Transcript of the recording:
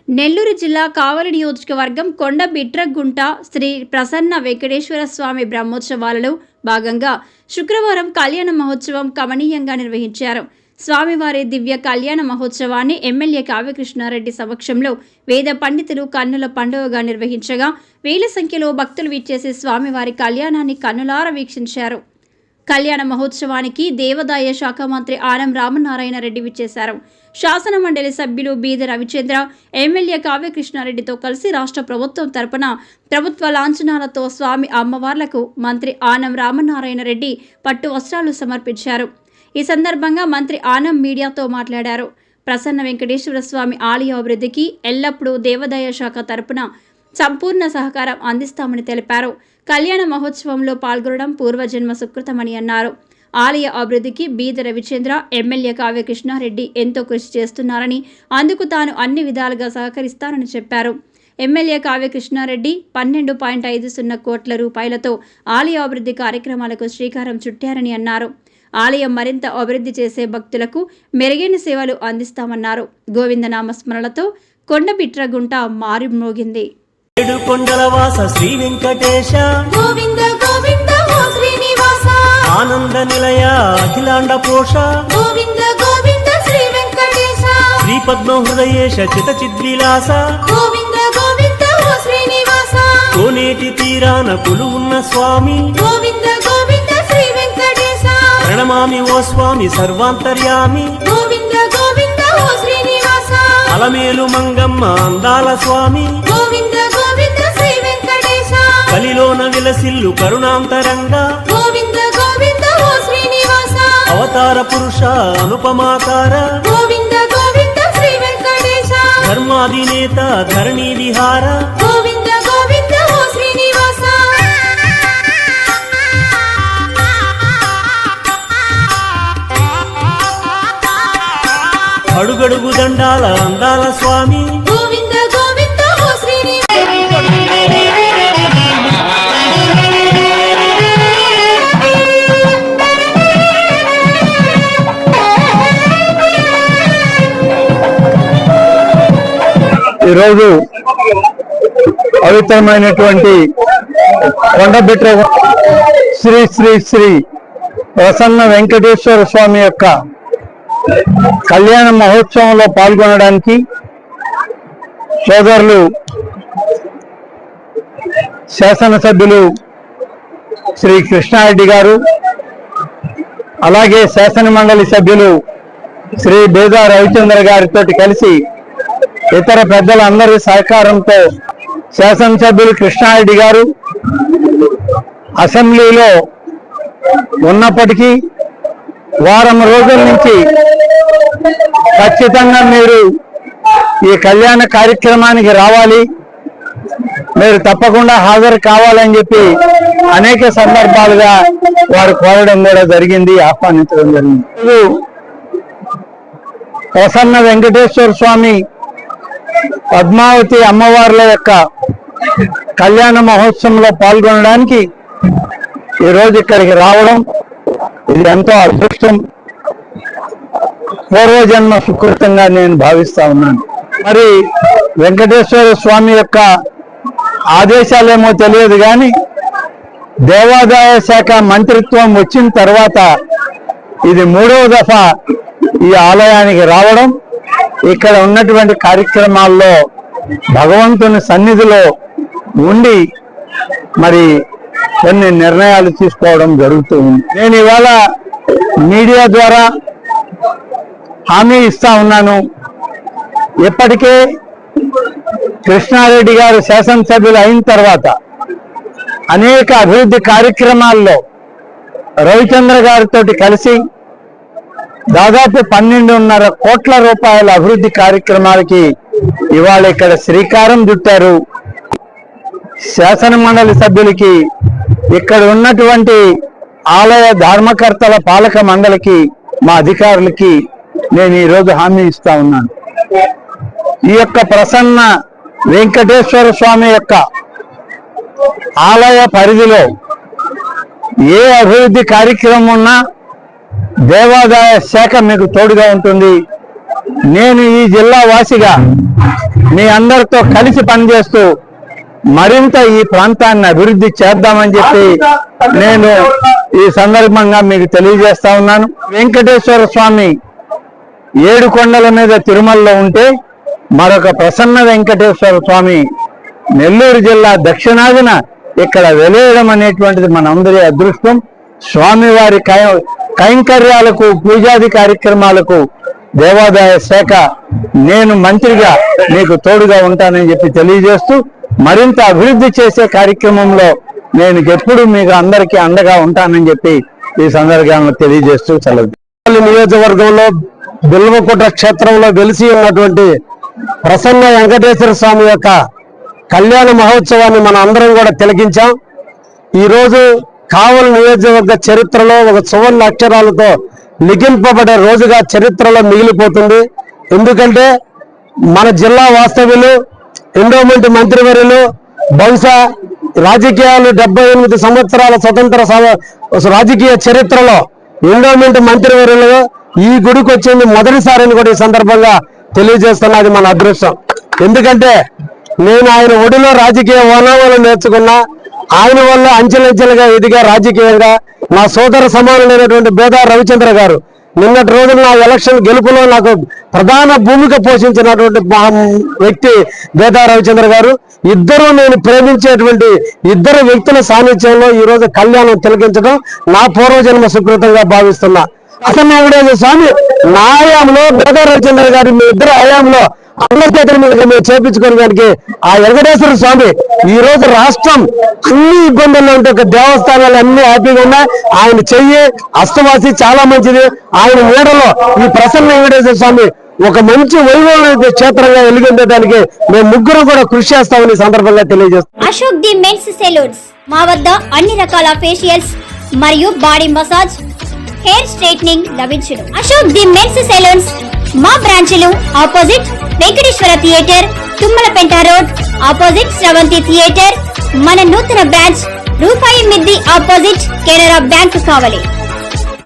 నెల్లూరు జిల్లా కావలి నియోజకవర్గం కొండ బిట్రగుంట శ్రీ ప్రసన్న వెంకటేశ్వర స్వామి బ్రహ్మోత్సవాలలో భాగంగా శుక్రవారం కళ్యాణ మహోత్సవం కమనీయంగా నిర్వహించారు. స్వామివారి దివ్య కళ్యాణ మహోత్సవాన్ని ఎమ్మెల్యే కావ్యకృష్ణారెడ్డి సమక్షంలో వేద పండితులు కన్నుల పండుగగా నిర్వహించగా వేల సంఖ్యలో భక్తులు విచ్చేసి స్వామివారి కళ్యాణాన్ని కన్నులారా వీక్షించారు. కళ్యాణ మహోత్సవానికి దేవాదాయ శాఖ మంత్రి ఆనం రామనారాయణ రెడ్డి విచ్చేశారు. శాసన మండలి సభ్యులు బీద రవిచంద్ర, ఎమ్మెల్యే కావ్యకృష్ణారెడ్డితో కలిసి రాష్ట్ర ప్రభుత్వం తరపున ప్రభుత్వ లాంఛనాలతో స్వామి అమ్మవార్లకు మంత్రి ఆనం రామనారాయణ రెడ్డి పట్టు వస్త్రాలు సమర్పించారు. ఈ సందర్భంగా మంత్రి ఆనం మీడియాతో మాట్లాడారు. ప్రసన్న వెంకటేశ్వర స్వామి ఆలయ అభివృద్ధికి ఎల్లప్పుడూ దేవాదాయ శాఖ తరపున సంపూర్ణ సహకారం అందిస్తామని తెలిపారు. కళ్యాణ మహోత్సవంలో పాల్గొనడం పూర్వజన్మ సుకృతమని అన్నారు. ఆలయ అభివృద్ధికి బీద రవిచంద్ర, ఎమ్మెల్యే కావ్యకృష్ణారెడ్డి ఎంతో కృషి చేస్తున్నారని, అందుకు తాను అన్ని విధాలుగా సహకరిస్తానని చెప్పారు. ఎమ్మెల్యే కావ్యకృష్ణారెడ్డి 12.50 కోట్ల రూపాయలతో ఆలయ అభివృద్ధి కార్యక్రమాలకు శ్రీకారం చుట్టారని అన్నారు. ఆలయం మరింత అభివృద్ధి చేసే భక్తులకు మెరుగైన సేవలు అందిస్తామన్నారు. గోవిందనామస్మరణలతో కొండ బిట్రగుంట మారుమోగింది. కొండలవాస శ్రీ వెంకటేశ గోవింద గోవింద ఓ శ్రీనివాస ఆనంద నిలయ అఖిలాండ పోష గోవింద గోవింద శ్రీ వెంకటేశ శ్రీ పద్మ హృదయేశ చిత చిద్విలాస గోవింద గోవింద ఓ శ్రీనివాస కోనేటి తీరాన కొలువున్న స్వామి గోవింద గోవింద శ్రీ వెంకటేశ ప్రణమామి ఓ స్వామి సర్వాంతర్యామి గోవింద గోవింద ఓ శ్రీనివాస అలమేలు మంగమ్మ అందాల స్వామి గోవింద గోవింద శ్రీ వెంకటేశ కలిలోన విలసిల్లు కరుణాంతరంగా గోవింద గోవింద ఓ శ్రీనివాస అవతార పురుష అనుపమాకార గోవింద గోవింద శ్రీ వెంకటేశ ధర్మాధినేత ధరణి విహార గోవింద గోవింద ఓ శ్రీనివాస అడుగడుగు దండాల అందాల స్వామి గోవింద గోవింద ఓ శ్రీనివాస ఈరోజు పవిత్రమైనటువంటి కొండబిట్ర శ్రీ శ్రీ శ్రీ ప్రసన్న వెంకటేశ్వర స్వామి యొక్క కళ్యాణ మహోత్సవంలో పాల్గొనడానికి సోదరులు శాసనసభ్యులు శ్రీ కృష్ణారెడ్డి గారు, అలాగే శాసన మండలి సభ్యులు శ్రీ బేదా రవిచంద్ర గారితో కలిసి ఇతర పెద్దలందరి సహకారంతో శాసనసభ్యులు కృష్ణారెడ్డి గారు అసెంబ్లీలో ఉన్నప్పటికీ వారం రోజుల నుంచి ఖచ్చితంగా మీరు ఈ కళ్యాణ కార్యక్రమానికి రావాలి, మీరు తప్పకుండా హాజరు కావాలని చెప్పి అనేక సందర్భాలుగా వారు కోరడం కూడా జరిగింది, ఆహ్వానించడం జరిగింది. ప్రసన్న వెంకటేశ్వర స్వామి పద్మావతి అమ్మవార్ల యొక్క కళ్యాణ మహోత్సవంలో పాల్గొనడానికి ఈరోజు ఇక్కడికి రావడం ఇది ఎంతో అదృష్టం, పూర్వజన్మ సుకృతంగా నేను భావిస్తా ఉన్నాను. మరి వెంకటేశ్వర స్వామి యొక్క ఆదేశాలేమో తెలియదు కానీ దేవాదాయ శాఖ మంత్రిత్వం వచ్చిన తర్వాత ఇది 3వ దఫా ఈ ఆలయానికి రావడం, ఇక్కడ ఉన్నటువంటి కార్యక్రమాల్లో భగవంతుని సన్నిధిలో ఉండి మరి కొన్ని నిర్ణయాలు తీసుకోవడం జరుగుతుంది. నేను ఇవాళ మీడియా ద్వారా హామీ ఇస్తా ఉన్నాను. ఇప్పటికే కృష్ణారెడ్డి గారు శాసనసభ్యులు అయిన తర్వాత అనేక అభివృద్ధి కార్యక్రమాల్లో రవిచంద్ర గారితో కలిసి దాదాపు 12.5 కోట్ల రూపాయల అభివృద్ధి కార్యక్రమాలకి ఇవాళ ఇక్కడ శ్రీకారం చుట్టారు. శాసన మండలి సభ్యులకి, ఇక్కడ ఉన్నటువంటి ఆలయ ధర్మకర్తల పాలక మండలికి, మా అధికారులకి నేను ఈరోజు హామీ ఇస్తా ఉన్నాను. ఈ యొక్క ప్రసన్న వెంకటేశ్వర స్వామి యొక్క ఆలయ పరిధిలో ఏ అభివృద్ధి కార్యక్రమం ఉన్నా దేవాదాయ శాఖ మీకు తోడుగా ఉంటుంది. నేను ఈ జిల్లా వాసిగా మీ అందరితో కలిసి పనిచేస్తూ మరింత ఈ ప్రాంతాన్ని అభివృద్ధి చేద్దామని చెప్పి నేను ఈ సందర్భంగా మీకు తెలియజేస్తా ఉన్నాను. వెంకటేశ్వర స్వామి 7 కొండల మీద తిరుమలలో ఉంటే మరొక ప్రసన్న వెంకటేశ్వర స్వామి నెల్లూరు జిల్లా దక్షిణాదిన ఇక్కడ వెలియడం అనేటువంటిది మనందరి అదృష్టం. స్వామివారి కైంకర్యాలకు పూజాది కార్యక్రమాలకు దేవాదాయ శాఖ నేను మంత్రిగా మీకు తోడుగా ఉంటానని చెప్పి తెలియజేస్తూ మరింత అభివృద్ధి చేసే కార్యక్రమంలో నేను ఎప్పుడు మీకు అందరికీ అండగా ఉంటానని చెప్పి ఈ సందర్భంగా తెలియజేస్తూ సెలవు. నియోజకవర్గంలో బిల్వకోట క్షేత్రంలో వెలిసి ఉన్నటువంటి ప్రసన్న వెంకటేశ్వర స్వామి యొక్క కళ్యాణ మహోత్సవాన్ని మనం అందరం కూడా తిలకించాం. ఈరోజు కావలి నియోజకవర్గ చరిత్రలో ఒక సువర్ణ అక్షరాలతో లిఖింపబడే రోజుగా చరిత్రలో మిగిలిపోతుంది. ఎందుకంటే మన జిల్లా వాస్తవ్యులు ఎండోమెంట్ మంత్రివర్యులు బహుశా రాజకీయాలు 78 సంవత్సరాల స్వతంత్ర రాజకీయ చరిత్రలో ఎండోమెంట్ మంత్రివర్యులు ఈ గుడికి వచ్చింది మొదటిసారిని కూడా ఈ సందర్భంగా తెలియజేస్తున్నది మన అదృష్టం. ఎందుకంటే నేను ఆయన ఒడిలో రాజకీయ ఓనామాలు నేర్చుకున్నా, ఆయన వల్ల అంచెలంచెలుగా ఎదిగా రాజకీయంగా నా సోదర సమానులైనటువంటి బేదా రవిచంద్ర గారు నిన్నటి రోజున నా ఎలక్షన్ గెలుపులో నాకు ప్రధాన భూమిక పోషించినటువంటి వ్యక్తి బేదా రవిచంద్ర గారు. ఇద్దరు నేను ప్రేమించేటువంటి ఇద్దరు వ్యక్తుల సాన్నిధ్యంలో ఈ రోజు కళ్యాణం తిలకించడం నా పూర్వజన్మ సుకృతంగా భావిస్తున్నా. అసలు వెంకటేశ్వర స్వామి నా హయాంలో బేదా రవిచంద్ర గారి మీ ఇద్దరు హయాంలో అన్నచేతుల మీద మేము చేపించుకోవడానికి ఆ వెంకటేశ్వర స్వామి ఈ రోజు రాష్ట్రం అన్ని ఇబ్బందుల్లో ఉంటే ఒక దేవస్థానాలు అన్ని హ్యాపీగా ఉన్నాయి. ఆయన చెయ్యి అష్టవాసి చాలా మంచిది. ఆయన నీడలో ఈ ప్రసన్న వెంకటేశ్వర స్వామి ఒక మంచి వైభవ క్షేత్రంగా వెలిగించడానికి మేము ముగ్గురు కూడా కృషి చేస్తామని సందర్భంగా తెలియజేస్తాం. అశోక్ ది మెన్స్ సెలూన్స్ మా వద్ద అన్ని రకాల ఫేషియల్స్ మరియు బాడీ మసాజ్, హెయిర్ స్ట్రైట్నింగ్ లభించును. అశోక్ ది మెన్స్ సెలూన్స్ మా బ్రాంచ్లు opposite Venkateswara theatre, Tummalapenta road opposite Sravanthi theatre. మన నూతన బ్రాంచ్ రూపాయి మిద్ది ఆపోజిట్ కెనరా బ్యాంక్ కావలి.